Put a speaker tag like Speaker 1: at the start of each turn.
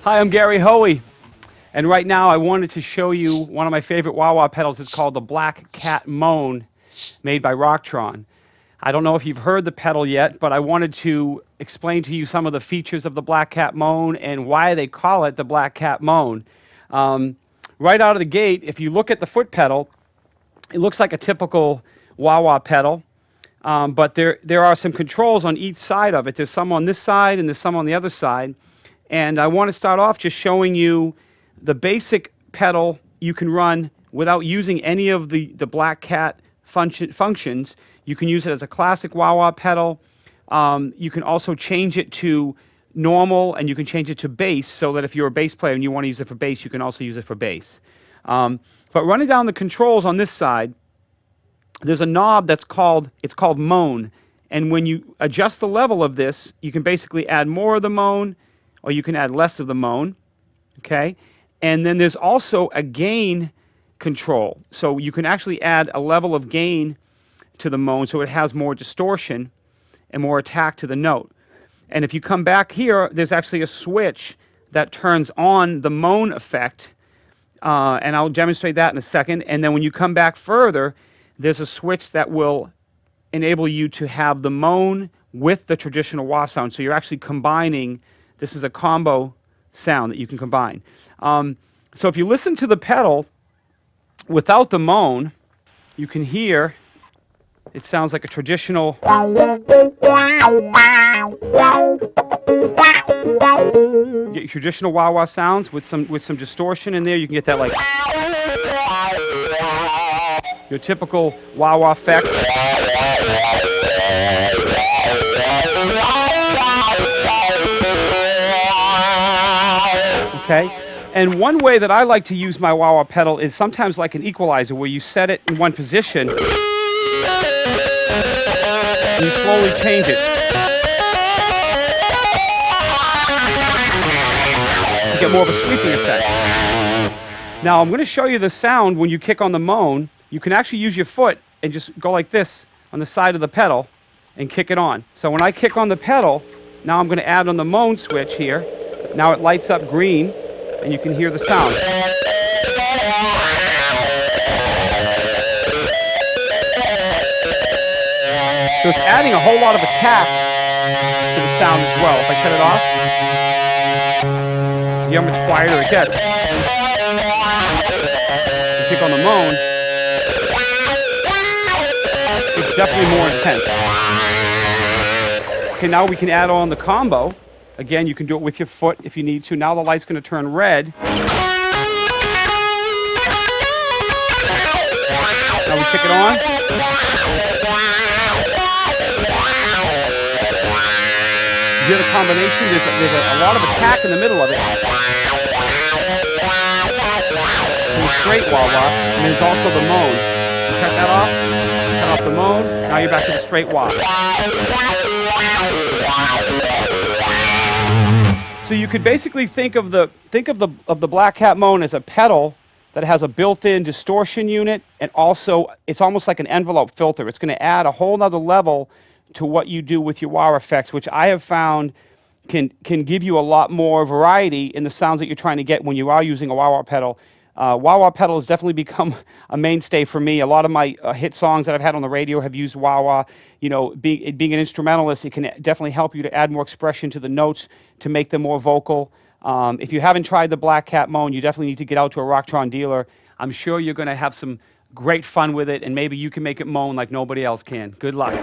Speaker 1: Hi, I'm Gary Hoey, and right now I wanted to show you one of my favorite wah-wah pedals. It's called the Black Cat Moan, made by Rocktron. I don't know if you've heard the pedal yet, but I wanted to explain to you some of the features of the Black Cat Moan and why they call it the Black Cat Moan. Right out of the gate, if you look at the foot pedal, it looks like a typical wah-wah pedal. But there are some controls on each side of it. There's some on this side and there's some on the other side. And I want to start off just showing you the basic pedal you can run without using any of the Black Cat functions. You can use it as a classic wah-wah pedal. You can also change it to normal, and you can change it to bass, so that if you're a bass player and you want to use it for bass, you can also use it for bass. But running down the controls on this side, there's a knob it's called Moan. And when you adjust the level of this, you can basically add more of the moan, or you can add less of the moan, okay? And then there's also a gain control. So you can actually add a level of gain to the moan so it has more distortion and more attack to the note. And if you come back here, there's actually a switch that turns on the moan effect, and I'll demonstrate that in a second. And then when you come back further, there's a switch that will enable you to have the moan with the traditional wah sound. So you're actually combining. This is a combo sound that you can combine. So if you listen to the pedal without the moan, you can hear it sounds like a traditional. You get traditional wah-wah sounds with some distortion in there. You can get that like your typical wah-wah effects. Okay, and one way that I like to use my wah-wah pedal is sometimes like an equalizer, where you set it in one position and you slowly change it to get more of a sweeping effect. Now I'm going to show you the sound when you kick on the moan. You can actually use your foot and just go like this on the side of the pedal and kick it on. So when I kick on the pedal, now I'm going to add on the moan switch here. Now it lights up green, and you can hear the sound. So it's adding a whole lot of attack to the sound as well. If I shut it off, hear how much quieter it gets. You kick on the moan, it's definitely more intense. Okay, now we can add on the combo. Again, you can do it with your foot if you need to. Now the light's going to turn red. Now we kick it on. You hear the combination? There's a lot of attack in the middle of it. From the straight wah-wah, and there's also the moan. So cut that off. Cut off the moan. Now you're back to the straight wah. So you could basically think of the Black Cat Moan as a pedal that has a built-in distortion unit, and also it's almost like an envelope filter. It's going to add a whole nother level to what you do with your wah effects, which I have found can give you a lot more variety in the sounds that you're trying to get when you are using a wah pedal. Wah pedal has definitely become a mainstay for me. A lot of my hit songs that I've had on the radio have used wah. You know, being an instrumentalist, it can definitely help you to add more expression to the notes to make them more vocal. If you haven't tried the Black Cat Moan, you definitely need to get out to a Rocktron dealer. I'm sure you're going to have some great fun with it, and maybe you can make it moan like nobody else can. Good luck.